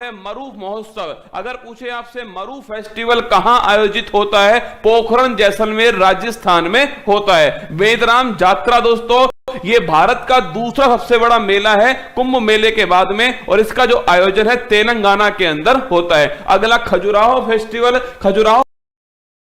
मरु महोत्सव। अगर पूछे आपसे मरु फेस्टिवल कहां आयोजित होता है, पोखरण जैसलमेर राजस्थान में होता है। वेदराम जात्रा दोस्तों ये भारत का दूसरा सबसे बड़ा मेला है कुंभ मेले के बाद में, और इसका जो आयोजन है तेलंगाना के अंदर होता है। अगला खजुराहो फेस्टिवल। खजुराहो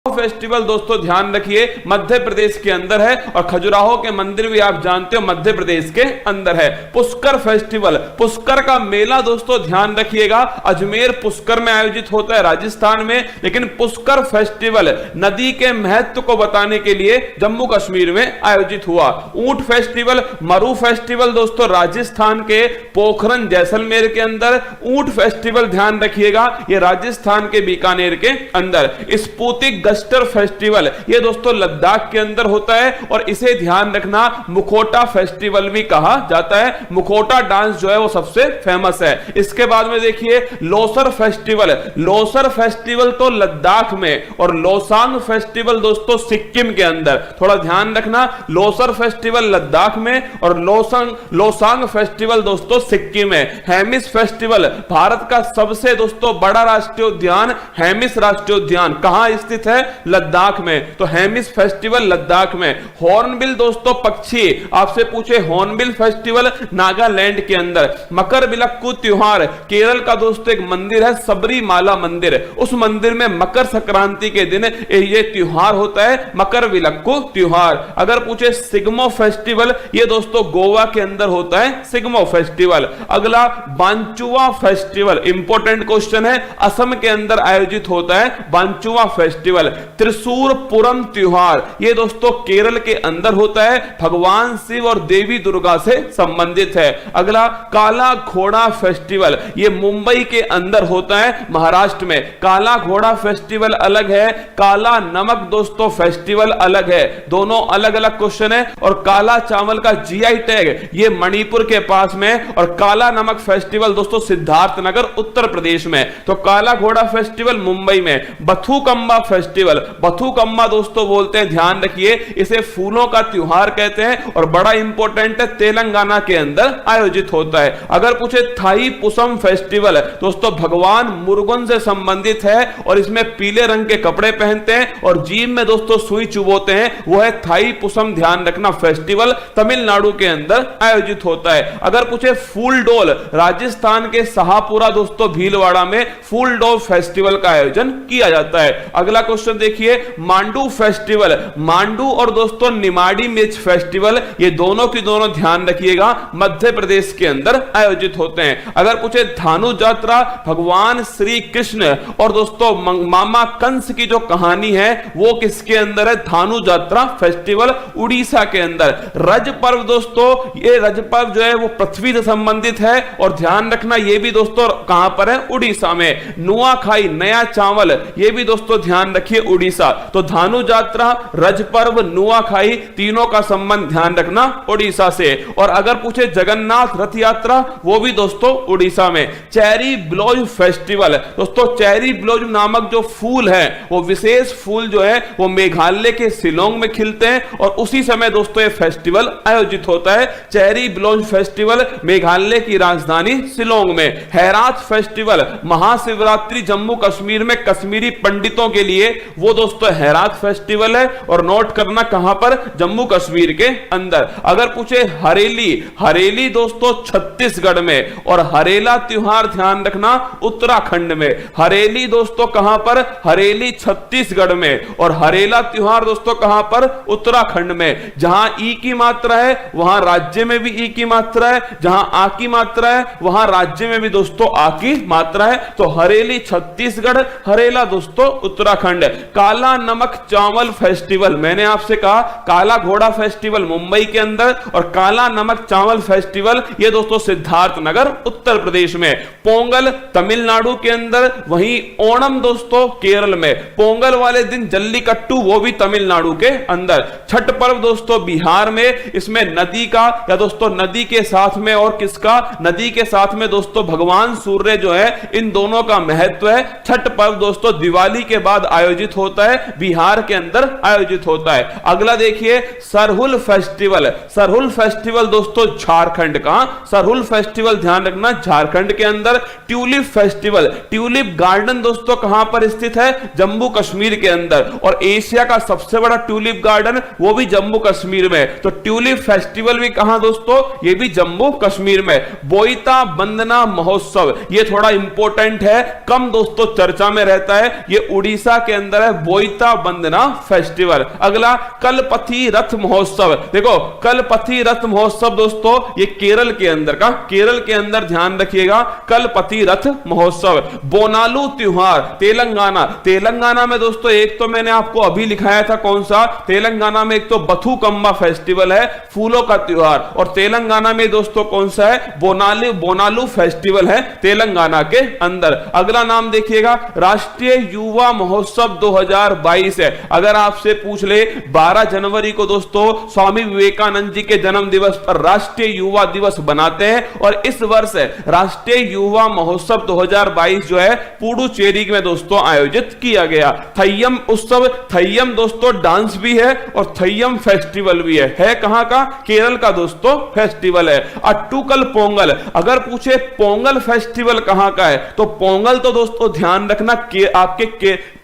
फेस्टिवल दोस्तों ध्यान रखिए मध्य प्रदेश के अंदर है, और खजुराहो के मंदिर भी आप जानते हो मध्य प्रदेश के अंदर है। पुष्कर फेस्टिवल। पुष्कर का मेला दोस्तों ध्यान रखिएगा अजमेर पुष्कर में आयोजित होता है राजस्थान में, लेकिन पुष्कर फेस्टिवल नदी के महत्व को बताने के लिए जम्मू कश्मीर में आयोजित हुआ। ऊंट फेस्टिवल। मरु फेस्टिवल दोस्तों राजस्थान के पोखरण जैसलमेर के अंदर। ऊंट फेस्टिवल ध्यान रखिएगा ये राजस्थान के बीकानेर के अंदर। स्पुतिक फेस्टिवल ये दोस्तों लद्दाख के अंदर होता है, और इसे ध्यान रखना मुखोटा फेस्टिवल भी कहा जाता है। मुखोटा डांस जो है वो सबसे फेमस है। इसके बाद में देखिए लोसर फेस्टिवल। लोसर फेस्टिवल तो लद्दाख में, और लोसांग फेस्टिवल दोस्तों सिक्किम के अंदर। थोड़ा ध्यान रखना लोसर फेस्टिवल लद्दाख में और लोसांग फेस्टिवल दोस्तों सिक्किम में। हेमिस फेस्टिवल भारत का सबसे दोस्तों बड़ा राष्ट्रीय उद्यान हेमिस राष्ट्रीय उद्यान कहां स्थित है, लद्दाख में, तो हेमिस फेस्टिवल लद्दाख में। हॉर्नबिल दोस्तों पक्षी, आपसे पूछे हॉर्नबिल फेस्टिवल नागालैंड के अंदर। मकर विलक्कू त्योहार केरल का दोस्तों एक मंदिर है सबरीमाला मंदिर, उस मंदिर में मकर संक्रांति के दिन ये त्योहार होता है मकर विलक्कू त्योहार। अगर पूछे सिग्मो फेस्टिवल ये दोस्तों गोवा के अंदर होता है सिग्मो फेस्टिवल। अगला बांचुआ फेस्टिवल इंपॉर्टेंट क्वेश्चन है, असम के अंदर आयोजित होता है बांचुआ फेस्टिवल। त्रिशूर पुरम त्योहार ये दोस्तों केरल के अंदर होता है, भगवान शिव और देवी दुर्गा से संबंधित है। अगला काला घोड़ा फेस्टिवल ये मुंबई के अंदर होता है महाराष्ट्र में। काला घोड़ा फेस्टिवल अलग है, काला नमक दोस्तों फेस्टिवल अलग है, दोनों अलग अलग क्वेश्चन है। और काला चावल का जीआई टैग ये मणिपुर के पास में, और काला नमक फेस्टिवल दोस्तों सिद्धार्थनगर उत्तर प्रदेश में। तो काला घोड़ा फेस्टिवल मुंबई में। बथुकम्मा फेस्टिवल, बथुकम्मा दोस्तों बोलते हैं ध्यान रखिए इसे फूलों का त्योहार कहते हैं, और बड़ा इंपॉर्टेंट है तेलंगाना के अंदर आयोजित होता है। अगर पूछे थाई पुसम फेस्टिवल दोस्तों भगवान मुरुगन से संबंधित है, और इसमें पीले रंग के कपड़े पहनते हैं और जीभ में दोस्तों सुई चुभोते हैं, वो है थाई पुसम ध्यान रखना फेस्टिवल तमिलनाडु के अंदर आयोजित होता है। अगर पूछे फूल डोल राजस्थान के शाहपुरा दोस्तों भीलवाड़ा में फूल डोल फेस्टिवल का आयोजन किया जाता है। अगला क्वेश्चन देखिए मांडू फेस्टिवल। मांडू और दोस्तों निमाड़ी मिर्च फेस्टिवल ये दोनों की दोनों ध्यान रखिएगा मध्य प्रदेश के अंदर आयोजित होते हैं। अगर पूछे धानु यात्रा भगवान श्री कृष्ण और दोस्तों मामा कंस की जो कहानी है वो किसके अंदर है, धानु यात्रा फेस्टिवल उड़ीसा के अंदर। रज पर्व दोस्तों ये रज पर्व जो है वो पृथ्वी से संबंधित है, और ध्यान रखना ये भी दोस्तों कहां पर है, उड़ीसा में। नुआखाई नया चावल ये भी दोस्तों ध्यान रखिए उड़ीसा। तो धानु यात्रा रज पर्व नुआखाई तीनों का संबंध ध्यान रखना उड़ीसा से। और अगर पूछे जगन्नाथ रथ यात्रा वो भी दोस्तों उड़ीसा में। चेरी ब्लोज फेस्टिवल दोस्तों चेरी ब्लोज नामक जो फूल है वो विशेष फूल जो है वो मेघालय के शिलोंग में खिलते हैं, और उसी समय दोस्तों ये फेस्टिवल आयोजित होता है। चेरी ब्लोज फेस्टिवल मेघालय की राजधानी शिलोंग में। हैरात फेस्टिवल महाशिवरात्रि जम्मू कश्मीर में कश्मीरी पंडितों के लिए वो दोस्तों हैरात फेस्टिवल है, और नोट करना कहां पर, जम्मू कश्मीर के अंदर। अगर पूछे हरेली, हरेली दोस्तों छत्तीसगढ़ में, और हरेला त्योहार ध्यान रखना उत्तराखंड में। हरेली दोस्तों कहां पर, हरेली छत्तीसगढ़ में, और हरेला त्योहार दोस्तों कहां पर, उत्तराखंड में। जहां ई की मात्रा है वहां राज्य में भी ई की मात्रा है, जहां आ की मात्रा है वहां राज्य में भी दोस्तों आ की मात्रा है। तो हरेली छत्तीसगढ़, हरेला दोस्तों उत्तराखंड। काला नमक चावल फेस्टिवल मैंने आपसे कहा काला घोड़ा फेस्टिवल मुंबई के अंदर, और काला नमक चावल फेस्टिवल ये दोस्तों सिद्धार्थनगर उत्तर प्रदेश में। पोंगल तमिलनाडु के अंदर, वहीं ओणम दोस्तों केरल में। पोंगल वाले दिन जल्लीकट्टू वो भी तमिलनाडु के अंदर। छठ पर्व दोस्तों बिहार में, इसमें नदी का या दोस्तों नदी के साथ में और किसका, नदी के साथ में दोस्तों भगवान सूर्य जो है इन दोनों का महत्व है। छठ पर्व दोस्तों दिवाली के बाद आयोजित होता होता है? बिहार के अंदर आयोजित होता है। अगला देखिए सरहुल फेस्टिवल। सरहुल फेस्टिवल दोस्तों झारखंड का, सरहुल फेस्टिवल ध्यान रखना झारखंड के अंदर। ट्यूलिप फेस्टिवल, ट्यूलिप गार्डन दोस्तों कहां पर स्थित है? जम्मू कश्मीर के अंदर। और एशिया का सबसे बड़ा ट्यूलिप गार्डन वो भी जम्मू कश्मीर में। तो ट्यूलिप फेस्टिवल भी कहां दोस्तों? ये भी जम्मू कश्मीर में। बोईता बंदना महोत्सव, ये थोड़ा इंपॉर्टेंट है, कम दोस्तों चर्चा में रहता है। ये उड़ीसा के अंदर है, बोईता बंदना फेस्टिवल। अगला कलपथी रथ महोत्सव। देखो कलपथी रथ महोत्सव दोस्तों ये केरल के अंदर का, केरल के अंदर ध्यान रखिएगा कलपथी रथ महोत्सव। बोनालू त्योहार तेलंगाना, तेलंगाना में दोस्तों एक तो मैंने आपको अभी लिखाया था कौन सा, तेलंगाना में एक तो बथुकम्मा फेस्टिवल है, फूलों का त्योहार। और तेलंगाना में दोस्तों कौन सा है? बोनालू फेस्टिवल है तेलंगाना के अंदर। अगला नाम देखिएगा राष्ट्रीय युवा महोत्सव 2022 है। अगर आपसे पूछ ले 12 जनवरी को दोस्तों स्वामी विवेकानंद जी के जन्म दिवस पर राष्ट्रीय युवा दिवस बनाते हैं, और इस वर्ष राष्ट्रीय युवा महोत्सव 2022 जो है पुडुचेरी में दोस्तों आयोजित किया गया। थय्यम उत्सव, थय्यम दोस्तों डांस भी है और थय्यम फेस्टिवल भी है कहां का? केरल का दोस्तों फेस्टिवल है। अट्टुकल पोंगल, अगर पूछे पोंगल फेस्टिवल कहां का है तो पोंगल तो दोस्तों ध्यान रखना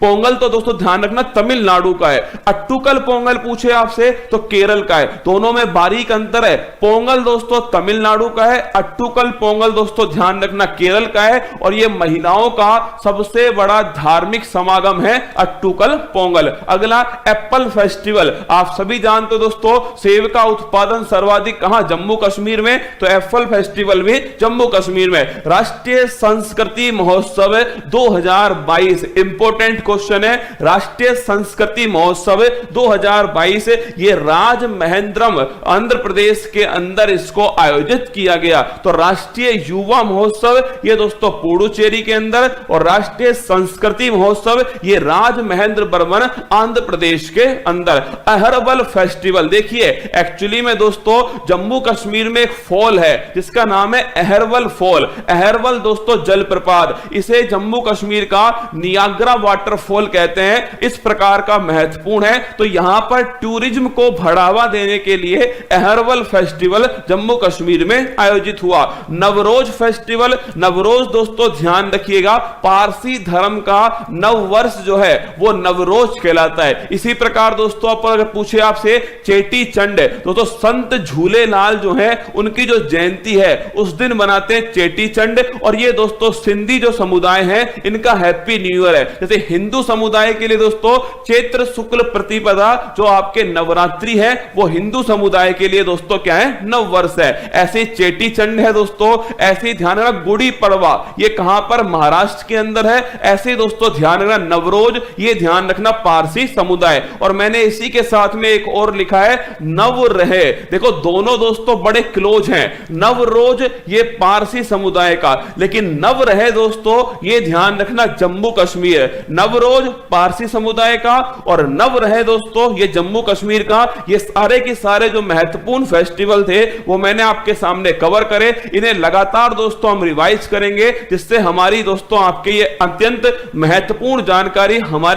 पोंगल तो दोस्तों ध्यान रखना तमिलनाडु का है। अट्टुकल पोंगल पूछे आपसे तो केरल का है। दोनों में बारीक अंतर है, पोंगल दोस्तों तमिलनाडु का है, अट्टुकल पोंगल दोस्तों ध्यान रखना केरल का है। और यह महिलाओं का सबसे बड़ा धार्मिक समागम है अट्टुकल पोंगल। अगला एप्पल फेस्टिवल, आप सभी जानते हो दोस्तों सेब का उत्पादन सर्वाधिक कहां? जम्मू कश्मीर में, तो एप्पल फेस्टिवल भी जम्मू कश्मीर में। राष्ट्रीय संस्कृति महोत्सव 2022, इंपॉर्टेंट क्वेश्चन है, राष्ट्रीय संस्कृति महोत्सव 2022 ये राजमहेंद्रम आंध्र प्रदेश के अंदर इसको आयोजित किया गया। तो राष्ट्रीय युवा महोत्सव ये दोस्तों पुडुचेरी के अंदर, और राष्ट्रीय संस्कृति महोत्सव ये राजमहेंद्रवरम आंध्र प्रदेश के अंदर। अहरबल फेस्टिवल, देखिए एक्चुअली में दोस्तों जम्मू कश्मीर में एक फॉल है जिसका नाम है अहरबल फॉल। अहरबल दोस्तों जलप्रपात, इसे जम्मू कश्मीर का नियाग्रा वाटरफॉल कहते हैं। इस प्रकार का महत्वपूर्ण है। तो यहां पर टूरिज्म को बढ़ावा देने के लिए अहरबल फेस्टिवल जम्मू कश्मीर में आयोजित हुआ। नवरोज फेस्टिवल, नवरोज दोस्तों ध्यान रखिएगा पारसी धर्म का नव वर्ष जो है वो नवरोज कहलाता है। इसी प्रकार दोस्तों अगर पूछे आपसे चेटी चंड, दोस्तों संत झूलेलाल जो है उनकी जो जयंती है उस दिन मनाते हैं चेटी चंड। और ये दोस्तों सिंधी जो समुदाय है इनका हैप्पी न्यू ईयर है। जैसे हिंदू समुदाय के लिए दोस्तों चैत्र शुक्ल प्रतिपदा जो आपके नवरात्रि है वो हिंदू समुदाय के लिए दोस्तों क्या है? नव वर्ष है। ऐसे चेटी चंड है दोस्तों, ऐसे ध्यान रखना गुड़ी पड़वा ये कहां पर? महाराष्ट्र के अंदर है। ऐसे दोस्तों ध्यान रखना नवरोज ये ध्यान रखना पारसी समुदाय। और मैंने इसी के साथ में एक और लिखा है नव रहे, देखो दोनों दोस्तों बड़े क्लोज हैं। नवरोज ये पारसी समुदाय का, लेकिन नव रहे दोस्तों ये ध्यान रखना जम्मू कश्मीर। नवरोज पारसी समुदाय का और नव रहे दोस्तों ये जम्मू कश्मीर का। ये सारे के सारे जो महत्वपूर्ण फेस्टिवल थे वो मैंने आपके सामने कवर करे। इन्हें लगातार दोस्तों हम रिवाइज करेंगे जिससे हमारी दोस्तों आपके ये अत्यंत महत्वपूर्ण जानकारी हमारे